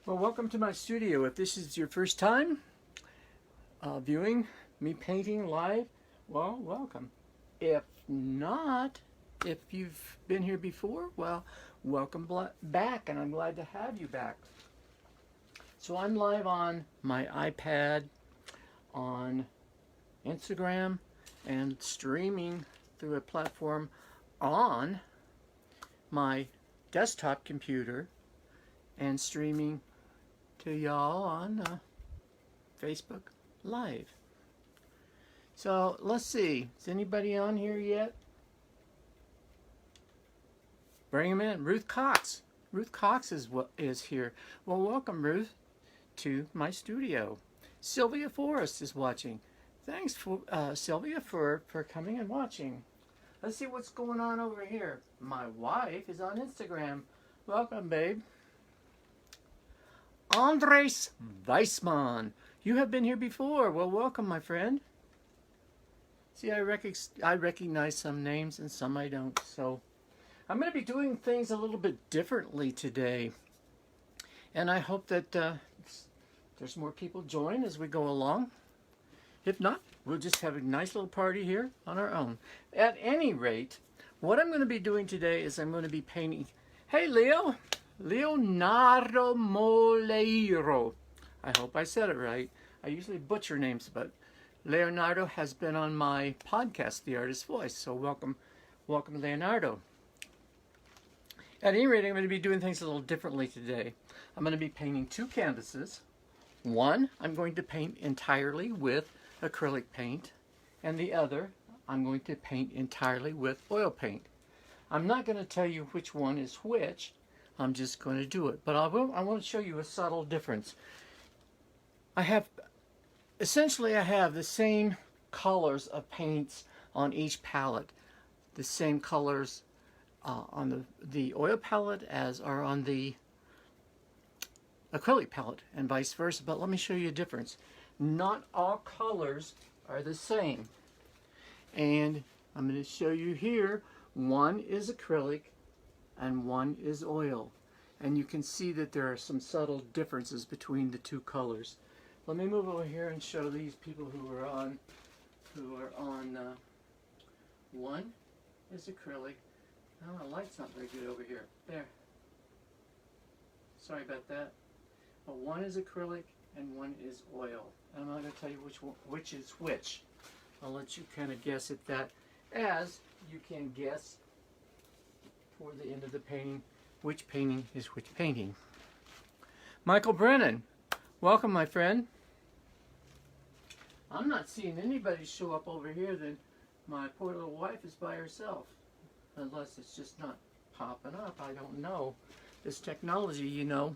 Well, welcome to my studio. If this is your first time viewing me painting live, well, welcome. If not, if you've been here before, well, welcome back, and I'm glad to have you back. So I'm live on my iPad, on Instagram, and streaming through a platform on my desktop computer and streaming to y'all on Facebook Live. So let's see, is anybody on here yet? Bring them in. Ruth Cox. Ruth Cox is here. Well, welcome, Ruth, to my studio. Sylvia Forrest is watching. Thanks, Sylvia, for coming and watching. Let's see what's going on over here. My wife is on Instagram. Welcome, babe. Andres Weissman. You have been here before. Well, welcome, my friend. See, I recognize some names and some I don't. So I'm going to be doing things a little bit differently today. And I hope that there's more people join as we go along. If not, we'll just have a nice little party here on our own. At any rate, what I'm going to be doing today is I'm going to be painting. Hey, Leo. Leonardo Moleiro. I hope I said it right. I usually butcher names, but Leonardo has been on my podcast, The Artist's Voice. So welcome, Leonardo. At any rate, I'm going to be doing things a little differently today. I'm going to be painting two canvases. One, I'm going to paint entirely with acrylic paint, and the other, I'm going to paint entirely with oil paint. I'm not going to tell you which one is which. I'm just going to do it. But I want to show you a subtle difference. I have the same colors of paints on each palette. The same colors on the oil palette as are on the acrylic palette, and vice versa. But let me show you a difference. Not all colors are the same. And I'm going to show you here, one is acrylic and one is oil, and you can see that there are some subtle differences between the two colors. Let me move over here and show these people who are on one is acrylic. Oh, the light's not very good over here. There. Sorry about that. But one is acrylic and one is oil. And I'm not going to tell you which is which. I'll let you kind of guess at that, as you can guess toward the end of the painting which painting is which painting. Michael Brennan, welcome, my friend. I'm not seeing anybody show up over here. Then my poor little wife is by herself, unless it's just not popping up. I don't know. This technology, you know,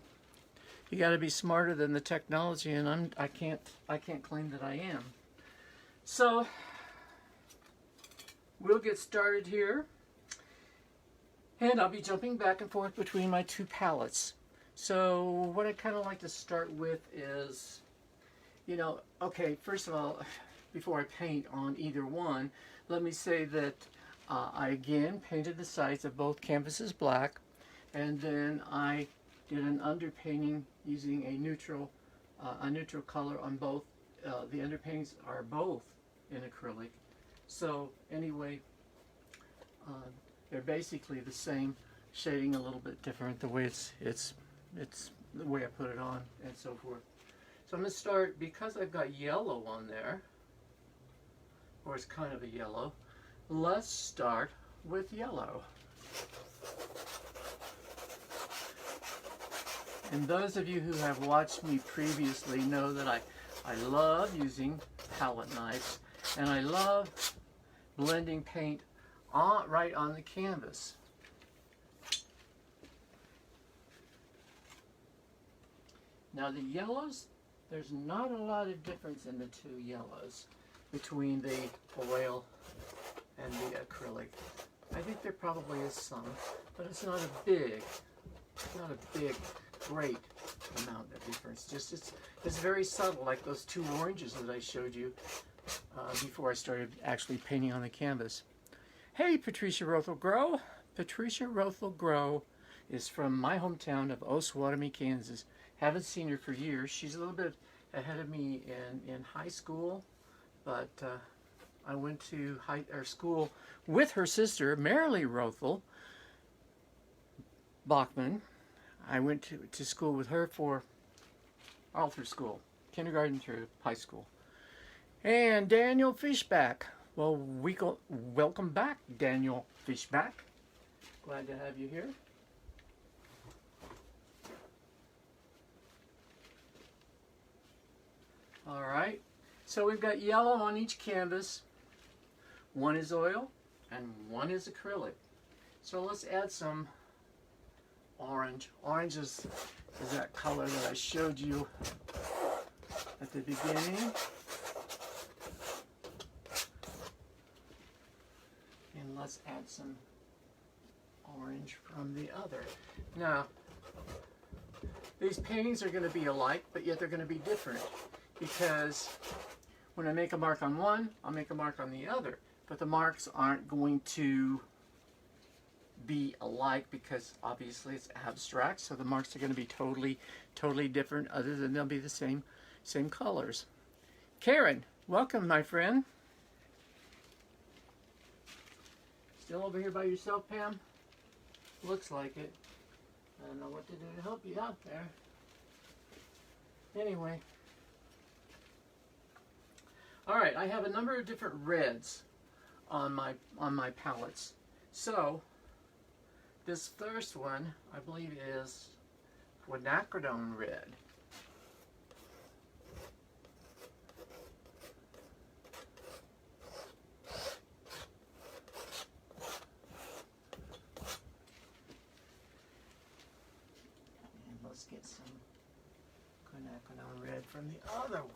you got to be smarter than the technology, and I can't claim that I am. So we'll get started here. And I'll be jumping back and forth between my two palettes. So what I kind of like to start with is, okay, first of all, before I paint on either one, let me say that I again painted the sides of both canvases black, and then I did an underpainting using a neutral color on both. The underpaintings are both in acrylic. So anyway, they're basically the same, shading a little bit different, the way it's the way I put it on and so forth. So I'm going to start, because I've got yellow on there, or it's kind of a yellow, let's start with yellow. And those of you who have watched me previously know that I love using palette knives, and I love blending paint right on the canvas. Now the yellows, there's not a lot of difference in the two yellows between the oil and the acrylic. I think there probably is some, but it's not a big, great amount of difference. Just it's very subtle, like those two oranges that I showed you before I started actually painting on the canvas. Hey, Patricia Rothel Grow. Patricia Rothel Grow is from my hometown of Osawatomie, Kansas. Haven't seen her for years. She's a little bit ahead of me in high school, but I went to school with her sister, Marilee Rothel Bachman. I went to school with her for all through school, kindergarten through high school. And Daniel Fishback. Well, welcome back, Daniel Fishback. Glad to have you here. All right, so we've got yellow on each canvas. One is oil and one is acrylic. So let's add some orange. Orange is that color that I showed you at the beginning. And let's add some orange from the other. Now, these paintings are going to be alike, but yet they're going to be different, because when I make a mark on one, I'll make a mark on the other. But the marks aren't going to be alike, because obviously it's abstract, so the marks are going to be totally different, other than they'll be the same colors. Karen, welcome, my friend. Still over here by yourself, Pam? Looks like it. I don't know what to do to help you out there. Anyway. Alright, I have a number of different reds on my palettes. So, this first one, I believe, is quinacridone red. Let's get some quinacridone red from the other one.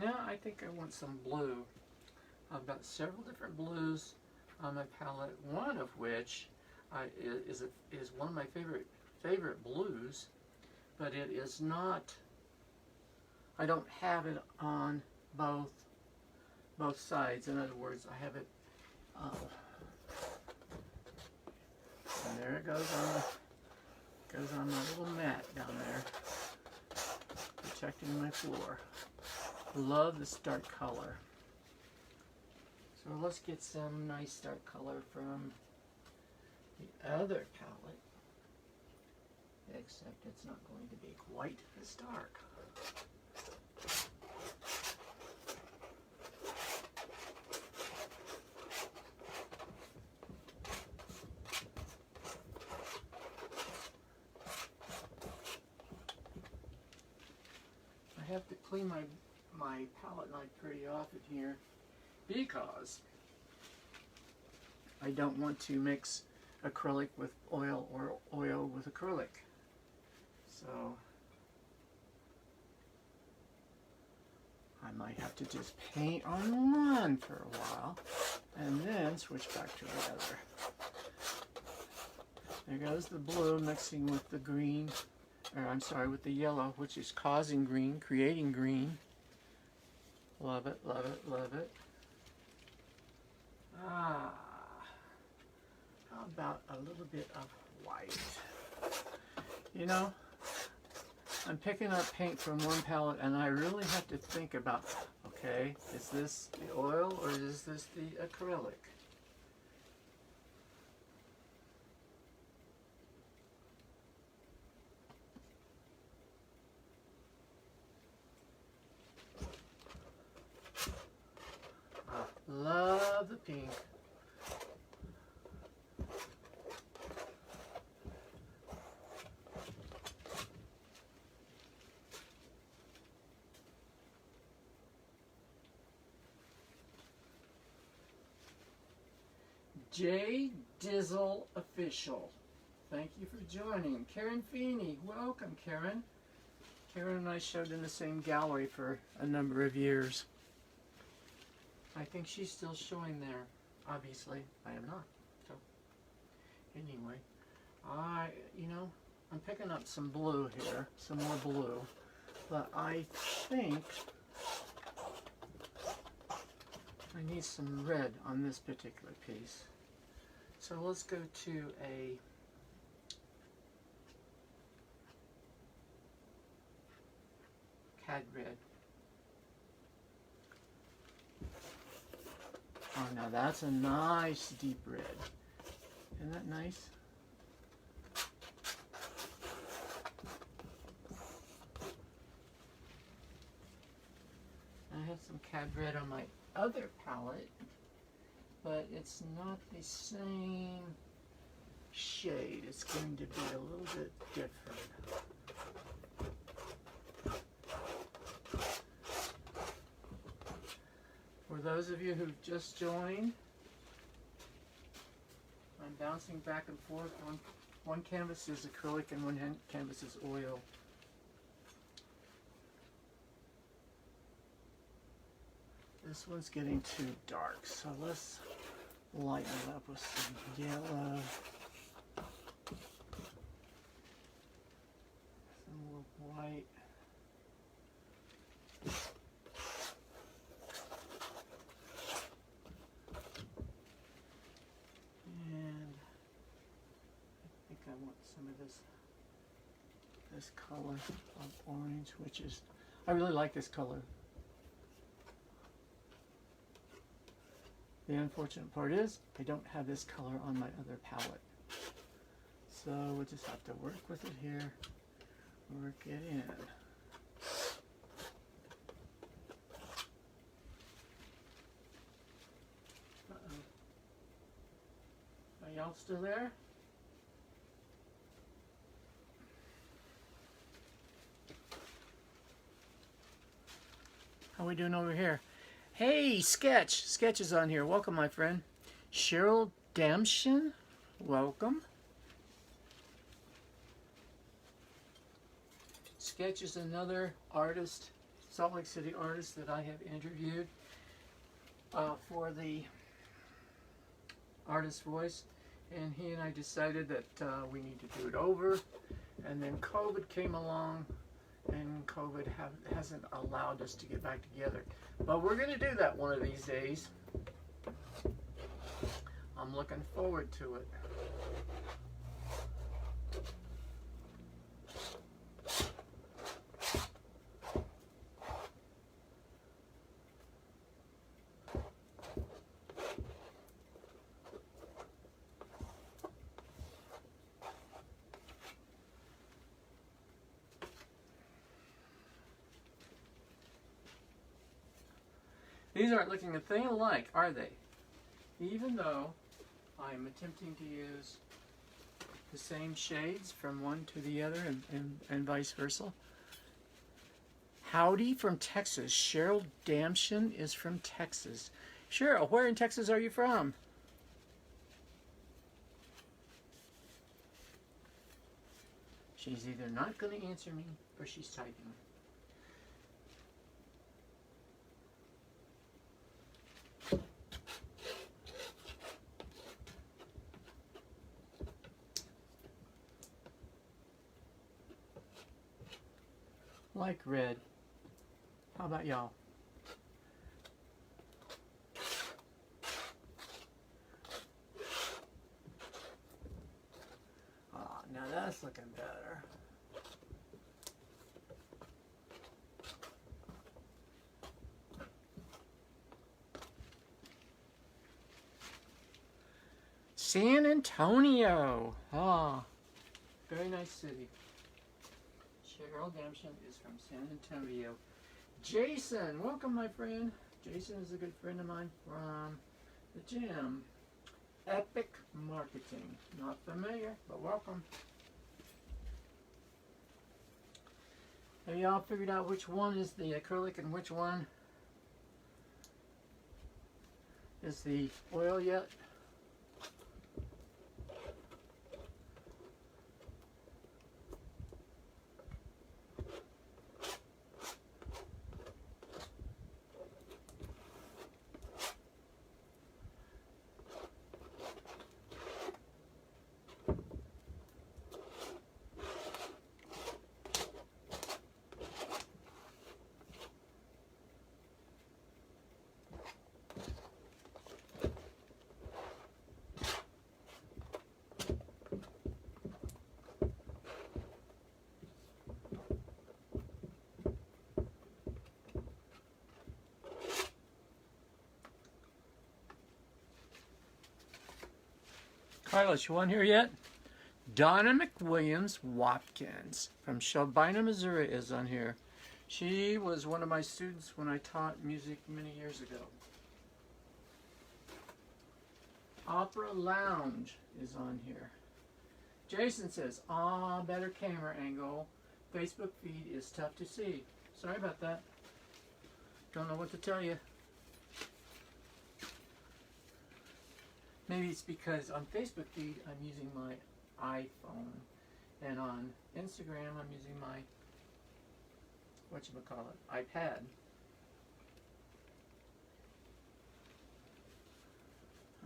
Now I think I want some blue. I've got several different blues on my palette, one of which is one of my favorite blues, but it is not. I don't have it on both sides. In other words, I have it. And there it goes on my little mat down there, protecting my floor. Love this dark color. So let's get some nice dark color from the other palette, except it's not going to be quite as dark. I have to clean my palette knife pretty often here, because I don't want to mix acrylic with oil or oil with acrylic. So I might have to just paint on one for a while and then switch back to the other. There goes the blue mixing with the green, or I'm sorry, with the yellow, which is causing green, creating green. Love it, love it, love it. How about a little bit of white? You know, I'm picking up paint from one palette and I really have to think about, okay, is this the oil or is this the acrylic? Love the pink. J Dizzle Official. Thank you for joining. Karen Feeney. Welcome, Karen. Karen and I showed in the same gallery for a number of years. I think she's still showing there. Obviously, I am not. So, anyway, You know, I'm picking up some blue here, some more blue, but I think I need some red on this particular piece. So let's go to a cad red. Oh, now that's a nice deep red. Isn't that nice? I have some cad red on my other palette, but it's not the same shade. It's going to be a little bit different. For those of you who've just joined, I'm bouncing back and forth. One canvas is acrylic and one canvas is oil. This one's getting too dark, so let's lighten it up with some yellow. Some more white. And I think I want some of this color of orange, which is, I really like this color. The unfortunate part is I don't have this color on my other palette. So we'll just have to work with it here, work it in. Uh-oh. Are y'all still there? How we doing over here? Hey, Sketch! Sketch is on here. Welcome, my friend. Cheryl Damshin, welcome. Sketch is another artist, Salt Lake City artist that I have interviewed for the Artist Voice. And he and I decided that we need to do it over. And then COVID came along, and COVID hasn't allowed us to get back together. But we're going to do that one of these days. I'm looking forward to it. These aren't looking a thing alike, are they? Even though I'm attempting to use the same shades from one to the other and vice versa. Howdy from Texas. Cheryl Damshin is from Texas. Cheryl, where in Texas are you from? She's either not going to answer me or she's typing. Like red. How about y'all? Ah, now that's looking better. San Antonio. Ah, very nice city. Cheryl Damshin is from San Antonio. Jason, welcome, my friend. Jason is a good friend of mine from the gym. Epic Marketing. Not familiar, but welcome. Have y'all figured out which one is the acrylic and which one is the oil yet? Carlos, you on here yet? Donna McWilliams Watkins from Shelbina, Missouri is on here. She was one of my students when I taught music many years ago. Opera Lounge is on here. Jason says, better camera angle. Facebook feed is tough to see. Sorry about that. Don't know what to tell you. Maybe it's because on Facebook feed I'm using my iPhone, and on Instagram I'm using my iPad.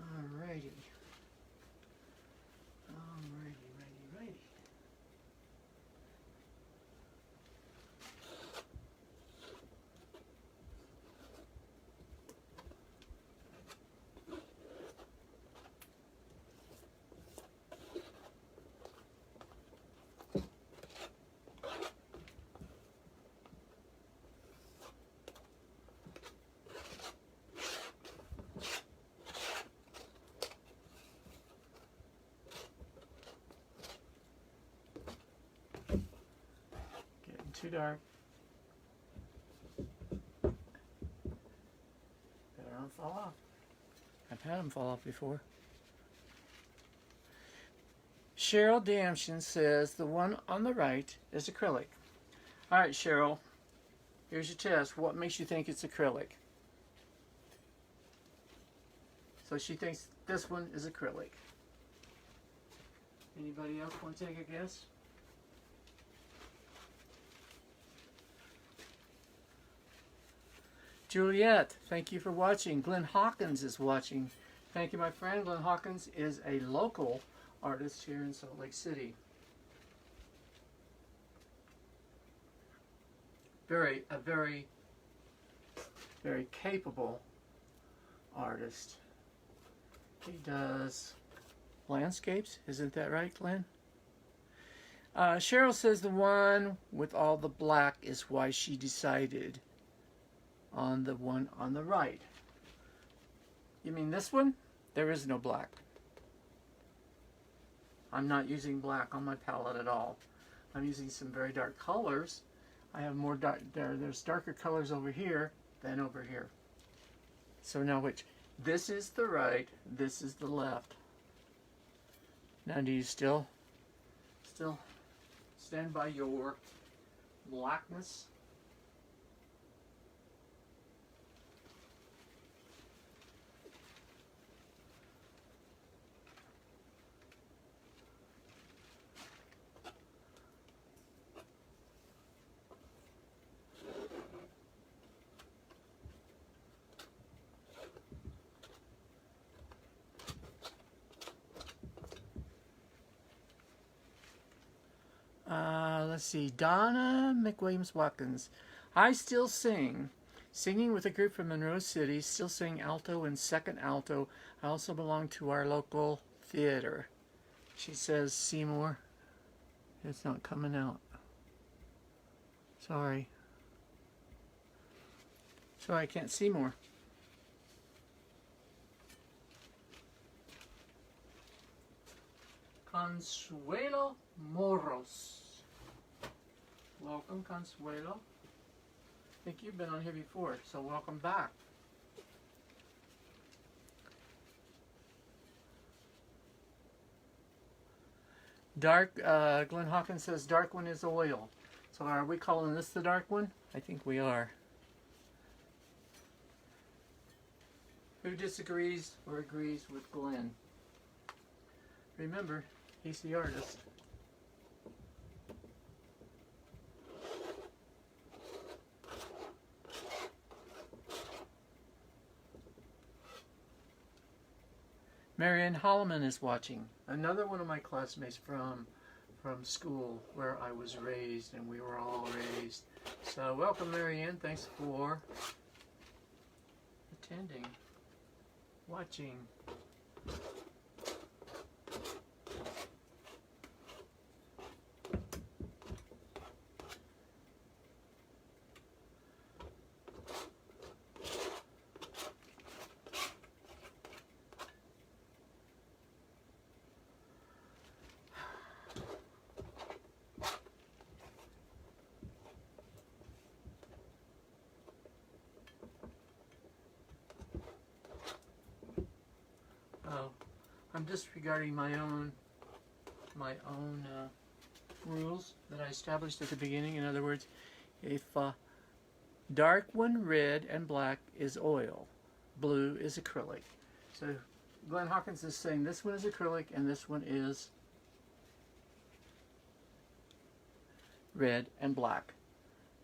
Alrighty. Righty. Too dark. Better not fall off. I've had them fall off before. Cheryl Damshin says the one on the right is acrylic. Alright, Cheryl. Here's your test. What makes you think it's acrylic? So she thinks this one is acrylic. Anybody else want to take a guess? Juliet, thank you for watching. Glenn Hawkins is watching. Thank you, my friend. Glenn Hawkins is a local artist here in Salt Lake City. A very capable artist. He does landscapes, isn't that right, Glenn? Cheryl says the one with all the black is why she decided on the one on the right. You mean this one? There is no black. I'm not using black on my palette at all. I'm using some very dark colors. I have more dark, there's darker colors over here than over here. So now which? This is the right, this is the left. Now do you still stand by your blackness? Let's see, Donna McWilliams Watkins. I still sing. Singing with a group from Monroe City. Still sing alto and second alto. I also belong to our local theater. She says, Seymour, it's not coming out. Sorry. Sorry, I can't see more. Consuelo Moros. Welcome, Consuelo. I think you've been on here before, so welcome back. Dark, Glenn Hawkins says dark one is oil. So are we calling this the dark one? I think we are. Who disagrees or agrees with Glenn? Remember, he's the artist. Marianne Holloman is watching. Another one of my classmates from school where I was raised, and we were all raised. So welcome, Marianne. Thanks for attending, watching. I'm disregarding my own rules that I established at the beginning. In other words, if dark one, red and black, is oil, blue is acrylic. So Glenn Hawkins is saying this one is acrylic and this one is red and black.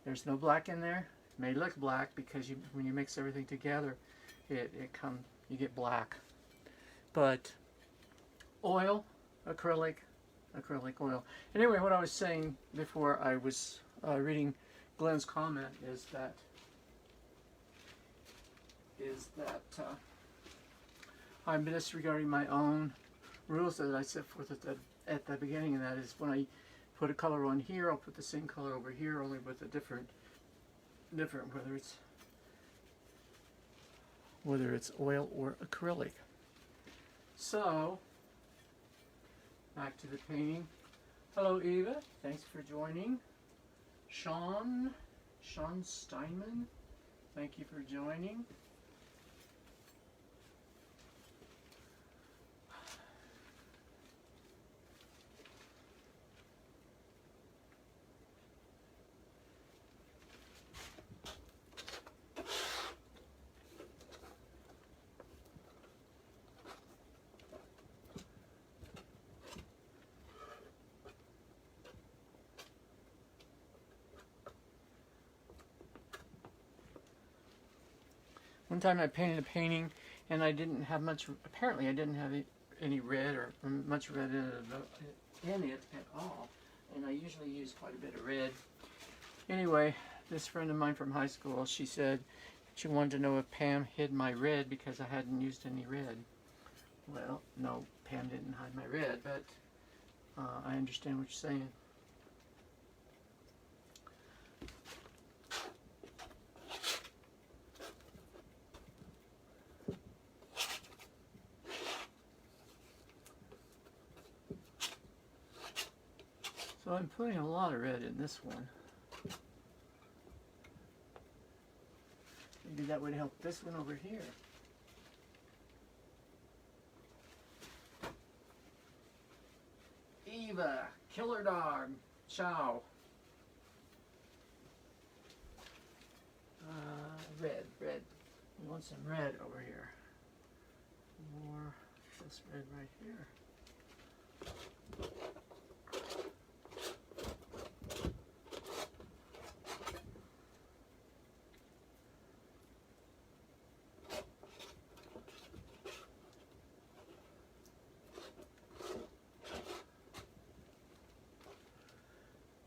There's no black in there. It may look black because when you mix everything together, you get black. But oil, acrylic, acrylic, oil. Anyway, what I was saying before I was reading Glenn's comment is that I'm disregarding my own rules that I set forth at the beginning, and that is when I put a color on here, I'll put the same color over here, only with a different whether it's oil or acrylic. So back to the painting. Hello Eva, thanks for joining. Sean Steinman, thank you for joining. One time I painted a painting and I didn't have much, apparently I didn't have any red or much red in it at all. And I usually use quite a bit of red. Anyway, this friend of mine from high school, she said she wanted to know if Pam hid my red because I hadn't used any red. Well, no, Pam didn't hide my red, but I understand what you're saying. So I'm putting a lot of red in this one. Maybe that would help this one over here. Eva, killer dog, ciao. Red. We want some red over here. More this red right here.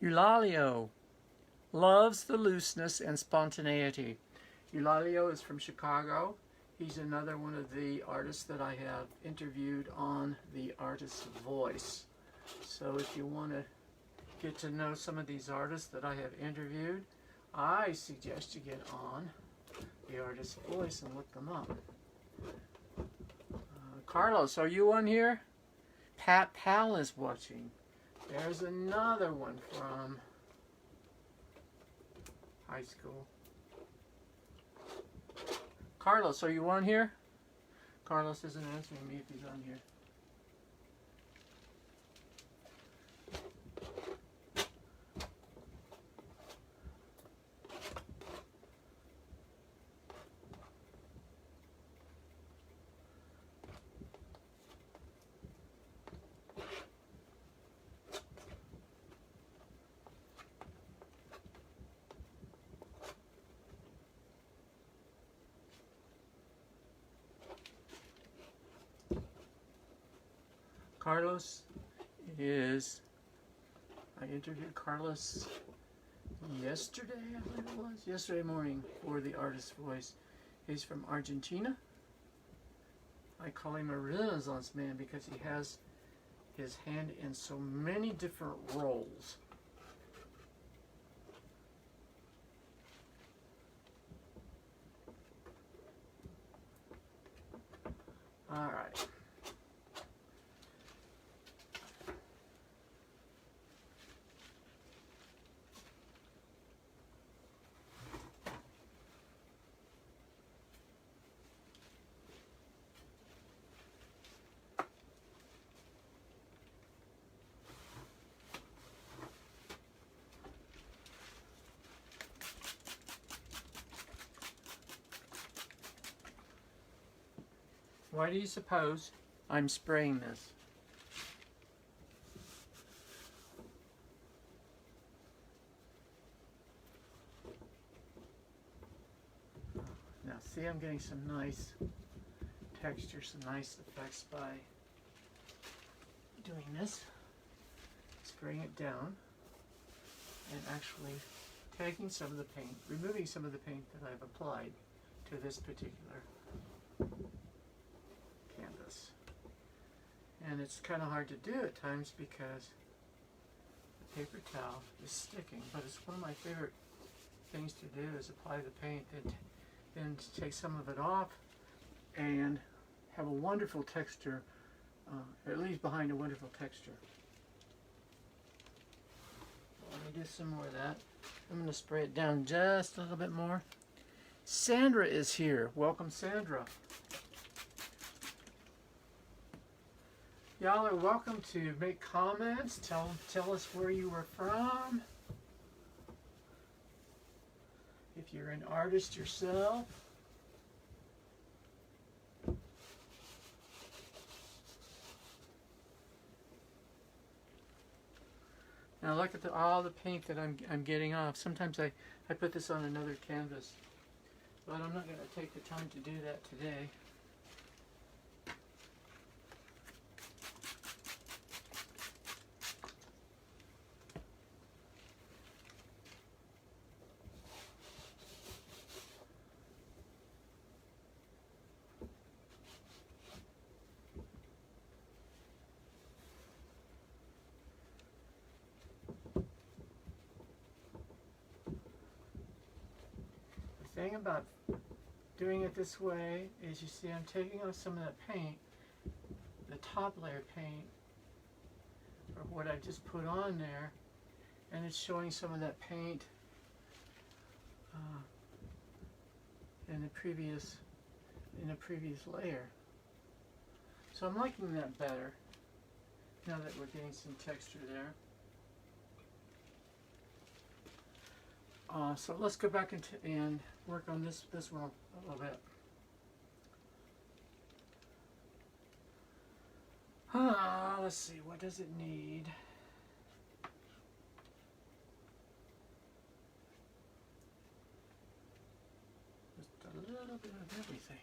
Eulalio loves the looseness and spontaneity. Eulalio is from Chicago. He's another one of the artists that I have interviewed on The Artist's Voice. So if you want to get to know some of these artists that I have interviewed, I suggest you get on The Artist's Voice and look them up. Carlos, are you on here? Pat Pal is watching. There's another one from high school. Carlos, are you on here? Carlos isn't answering me if he's on here. Carlos is, I interviewed Carlos yesterday, I believe it was, yesterday morning for The Artist's Voice. He's from Argentina. I call him a Renaissance man because he has his hand in so many different roles. All right. Why do you suppose I'm spraying this? Now see, I'm getting some nice texture, some nice effects by doing this. Spraying it down and actually taking some of the paint, removing some of the paint that I've applied to this particular canvas. And it's kind of hard to do at times because the paper towel is sticking, but it's one of my favorite things to do is apply the paint and then take some of it off and have a wonderful texture, or at least behind a wonderful texture. Let me do some more of that. I'm going to spray it down just a little bit more. Sandra is here. Welcome, Sandra. Y'all are welcome to make comments. Tell us where you were from. If you're an artist yourself. Now look at all the paint that I'm getting off. Sometimes I put this on another canvas, but I'm not going to take the time to do that today. The thing about doing it this way is, you see, I'm taking off some of that paint, the top layer paint, or what I just put on there, and it's showing some of that paint in the previous layer. So I'm liking that better now that we're getting some texture there. So let's go back and work on this one a little bit. Let's see, what does it need? Just a little bit of everything.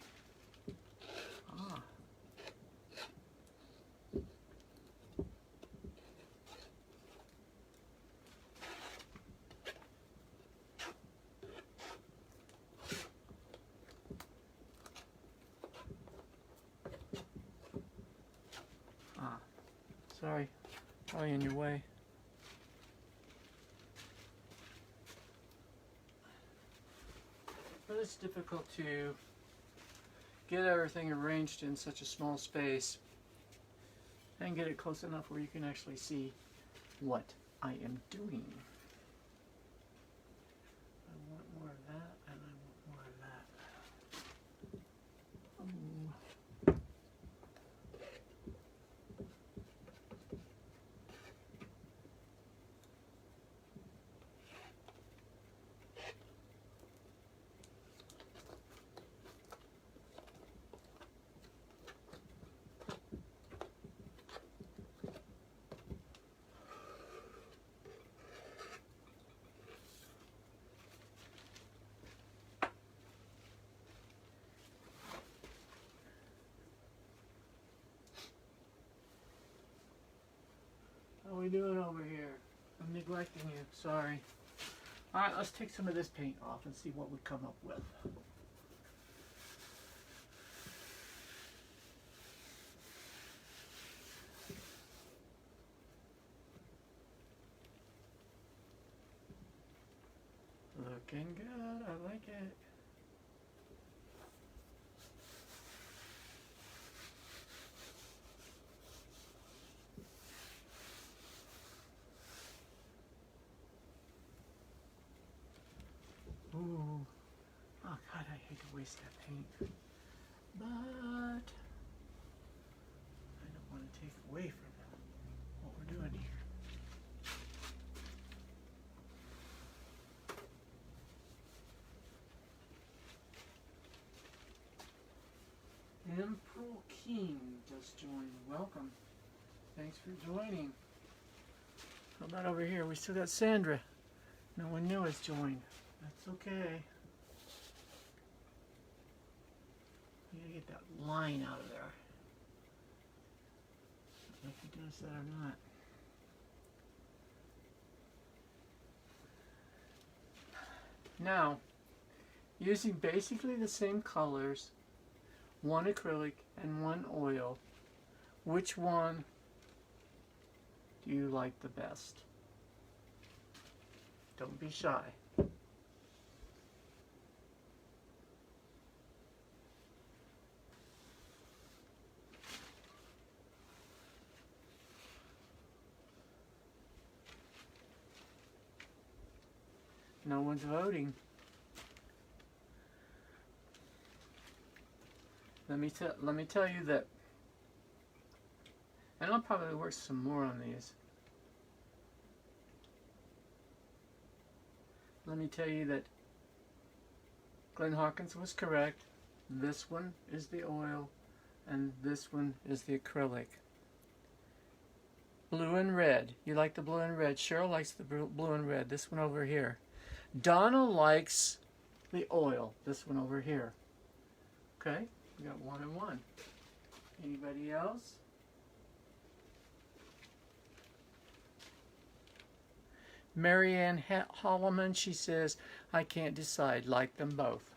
Sorry, probably in your way. But it's difficult to get everything arranged in such a small space and get it close enough where you can actually see what I am doing. I want more of that, and I want more of that. Ooh. How are we doing over here? I'm neglecting you, sorry. Alright, let's take some of this paint off and see what we come up with. Looking good, I like it. Ooh. Oh God, I hate to waste that paint. But I don't want to take away from what we're doing here. Impro just joined. Welcome. Thanks for joining. How about over here? We still got Sandra. No one new has joined. That's okay. You gotta get that line out of there. I don't know if he does that or not. Now, using basically the same colors, one acrylic and one oil, which one do you like the best? Don't be shy. No one's voting. Let me tell you that, and I'll probably work some more on these. Let me tell you that Glenn Hawkins was correct. This one is the oil, and this one is the acrylic. Blue and red. You like the blue and red. Cheryl likes the blue and red. This one over here. Donna likes the oil. This one over here. Okay? We got 1 and 1. Anybody else? Marianne Holloman, she says, I can't decide. Like them both.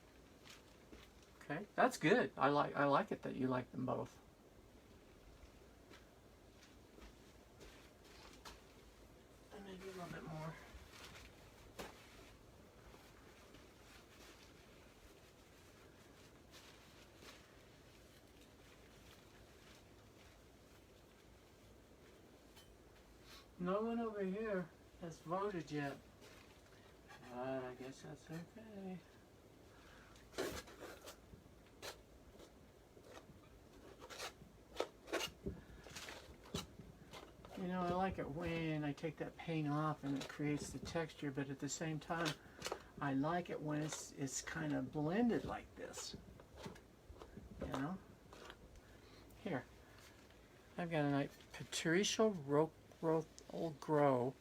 Okay, that's good. I like it that you like them both. And maybe a little bit more. No one over here has voted yet. But I guess that's okay. You know, I like it when I take that paint off and it creates the texture, but at the same time, I like it when it's kind of blended like this. You know? Here. I've got a nice Patricia Grow.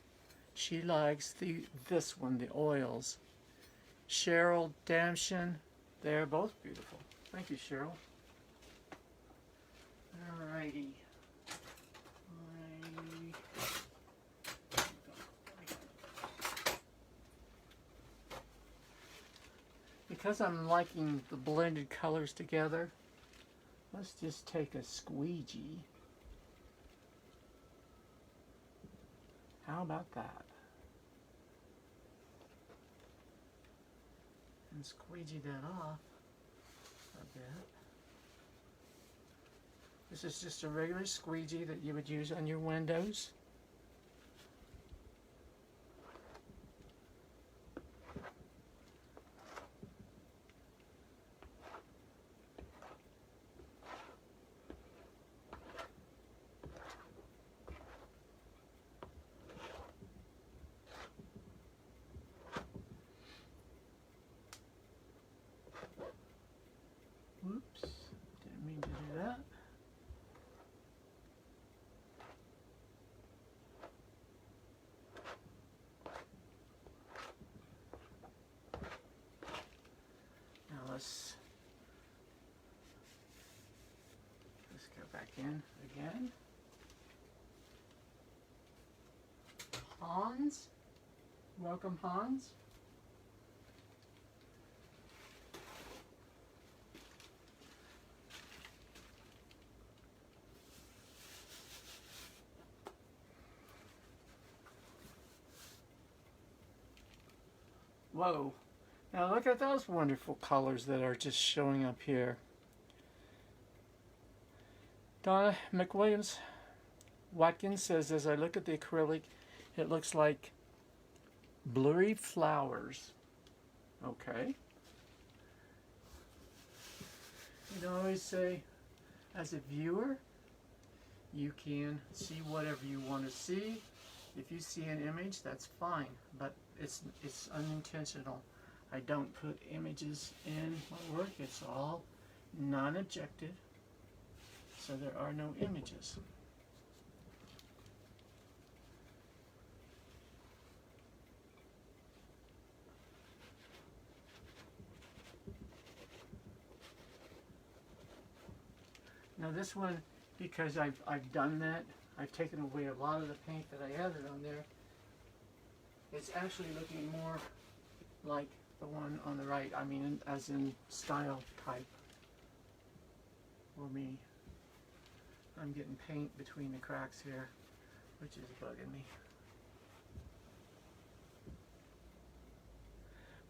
She likes this one, the oils. Cheryl Damshin, they're both beautiful. Thank you, Cheryl. Alrighty. Because I'm liking the blended colors together, let's just take a squeegee. How about that? And squeegee that off a bit. This is just a regular squeegee that you would use on your windows. Whoops, didn't mean to do that. Now let's go back in again. Hans, welcome Hans. Whoa. Now look at those wonderful colors that are just showing up here. Donna McWilliams Watkins says, as I look at the acrylic, it looks like blurry flowers. Okay. You can always say, as a viewer, you can see whatever you want to see. If you see an image, that's fine, but it's unintentional. I don't put images in my work. It's all non-objective. so there are no images. Now this one, because I've done that, I've taken away a lot of the paint that I added on there. It's actually looking more like the one on the right. I mean, as in style type. For me, I'm getting paint between the cracks here, which is bugging me.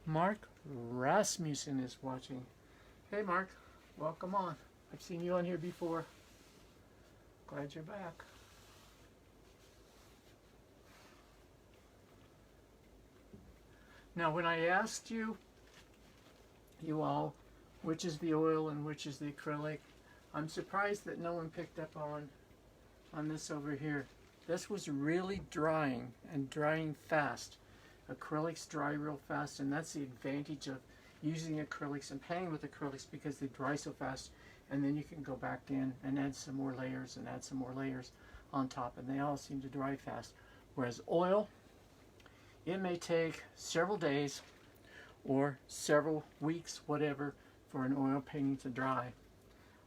Mark Rasmussen is watching. Hey Mark, welcome on. I've seen you on here before. Glad you're back. Now when I asked you all, which is the oil and which is the acrylic, I'm surprised that no one picked up on this over here. This was really drying, and drying fast. Acrylics dry real fast, and that's the advantage of using acrylics and painting with acrylics, because they dry so fast, and then you can go back in and add some more layers and add some more layers on top, and they all seem to dry fast. Whereas oil, it may take several days or several weeks, whatever, for an oil painting to dry.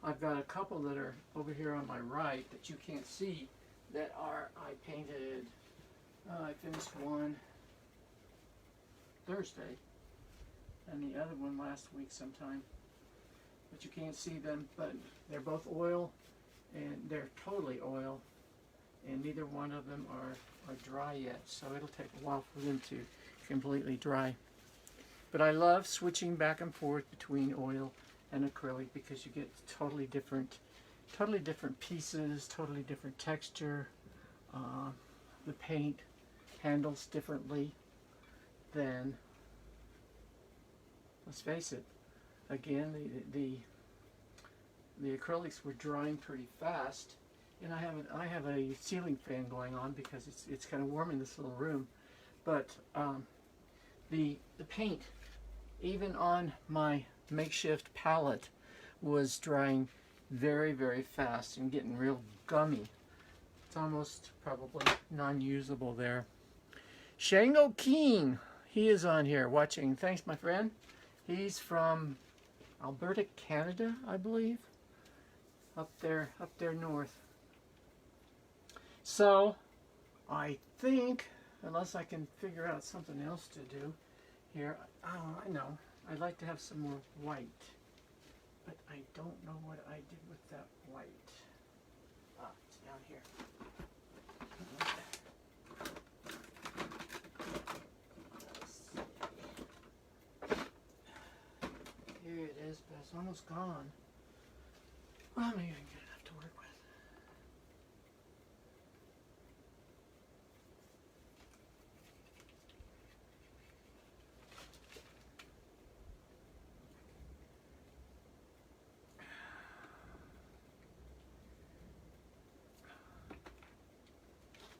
I've got a couple that are over here on my right that you can't see that I painted. I finished one Thursday and the other one last week sometime, but you can't see them, but they're both oil, and they're totally oil, and neither one of them are dry yet, so it'll take a while for them to completely dry. But I love switching back and forth between oil and acrylic, because you get totally different pieces, totally different texture. The paint handles differently than, let's face it, again, the acrylics were drying pretty fast, and I have a ceiling fan going on because it's kind of warm in this little room. But the paint, even on my makeshift palette, was drying very, very fast and getting real gummy. It's almost probably non-usable there. Shango Keen, he is on here watching. Thanks, my friend. He's from Alberta, Canada, I believe. Up there north. So, I think, unless I can figure out something else to do here, I know, I'd like to have some more white, but I don't know what I did with that white. It's down here. Here it is, but it's almost gone. Well, maybe I can get enough to work with.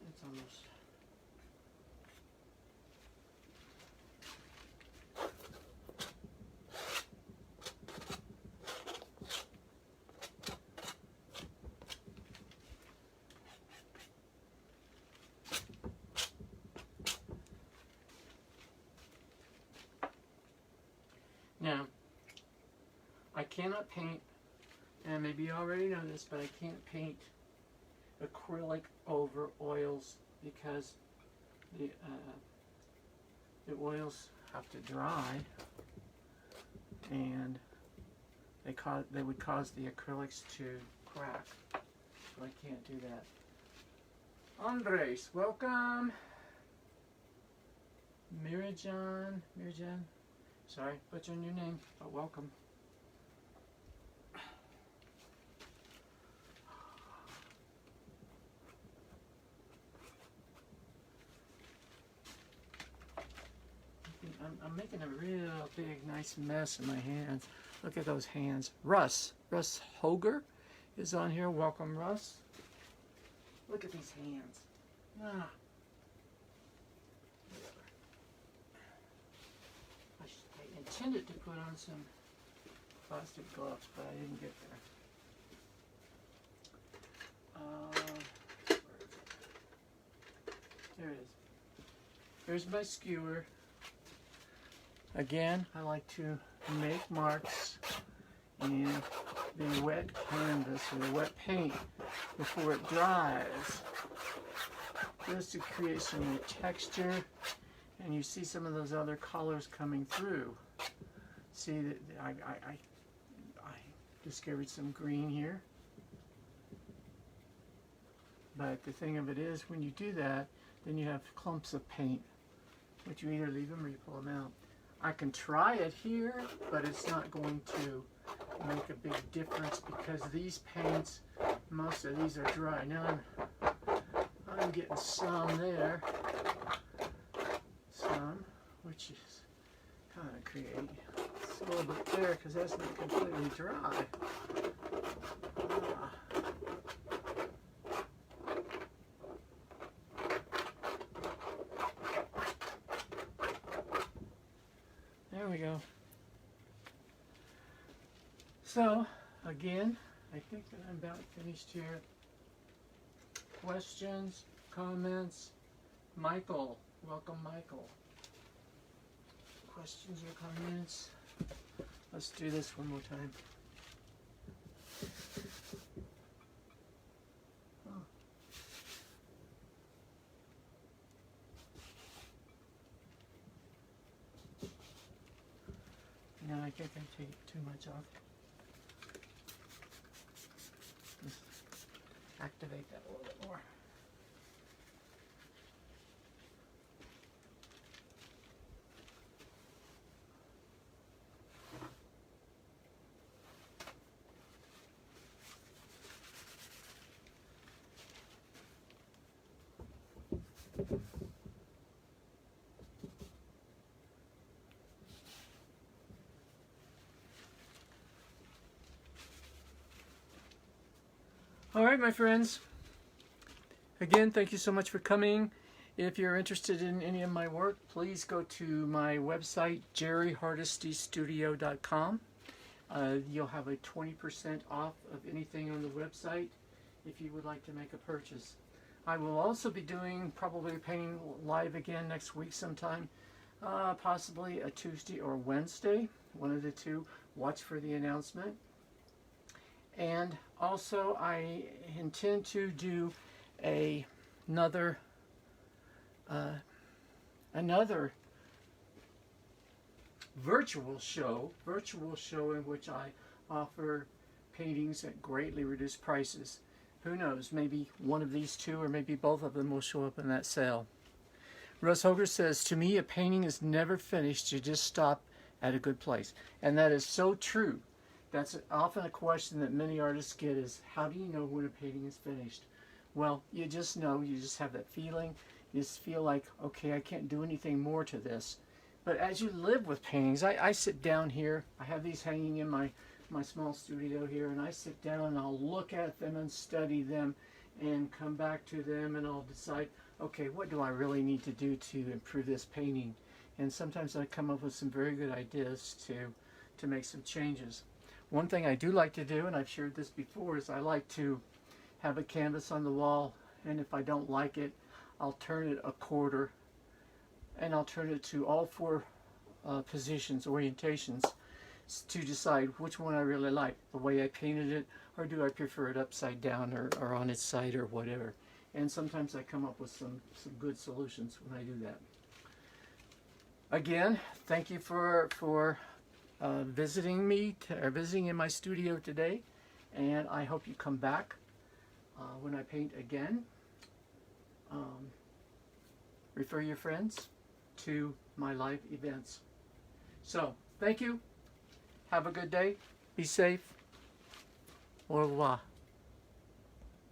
It's almost. Now, I cannot paint, and maybe you already know this, but I can't paint acrylic over oils because the oils have to dry, and they would cause the acrylics to crack. So I can't do that. Andres, welcome. Mirajan. Sorry, butchering your name, but welcome. I'm making a real big, nice mess in my hands. Look at those hands. Russ Hoger is on here. Welcome, Russ. Look at these hands. Ah. I intended to put on some plastic gloves, but I didn't get there. Where is it? There it is. Here's my skewer. Again, I like to make marks in the wet canvas or the wet paint before it dries, just to create some more texture. And you see some of those other colors coming through. See that I discovered some green here. But the thing of it is, when you do that, then you have clumps of paint, which you either leave them or you pull them out. I can try it here, but it's not going to make a big difference because these paints, most of these are dry. Now I'm getting some there, some, which is kind of creating. It's a little bit there because that's not completely dry. There we go. So, again, I think that I'm about finished here. Questions, comments? Michael, welcome Michael. Questions or comments? Let's do this one more time. No, I think I take too much off. Let's activate that a little bit more. All right, my friends. Again, thank you so much for coming. If you're interested in any of my work, please go to my website, jerryhardistystudio.com. You'll have a 20% off of anything on the website if you would like to make a purchase. I will also be doing probably painting live again next week sometime, possibly a Tuesday or Wednesday, one of the two. Watch for the announcement. And also, I intend to do another virtual show in which I offer paintings at greatly reduced prices. Who knows? Maybe one of these two, or maybe both of them, will show up in that sale. Russ Hoger says, "To me, a painting is never finished. You just stop at a good place," and that is so true. That's often a question that many artists get is, how do you know when a painting is finished? Well, you just know, you just have that feeling. You just feel like, okay, I can't do anything more to this. But as you live with paintings, I sit down here, I have these hanging in my small studio here, and I sit down and I'll look at them and study them and come back to them, and I'll decide, okay, what do I really need to do to improve this painting? And sometimes I come up with some very good ideas to make some changes. One thing I do like to do, and I've shared this before, is I like to have a canvas on the wall, and if I don't like it, I'll turn it a quarter, and I'll turn it to all four positions, orientations, to decide which one I really like, the way I painted it, or do I prefer it upside down or on its side or whatever. And sometimes I come up with some good solutions when I do that. Again, thank you for visiting me, or visiting in my studio today, and I hope you come back when I paint again. Refer your friends to my live events. So, thank you. Have a good day. Be safe. Au revoir.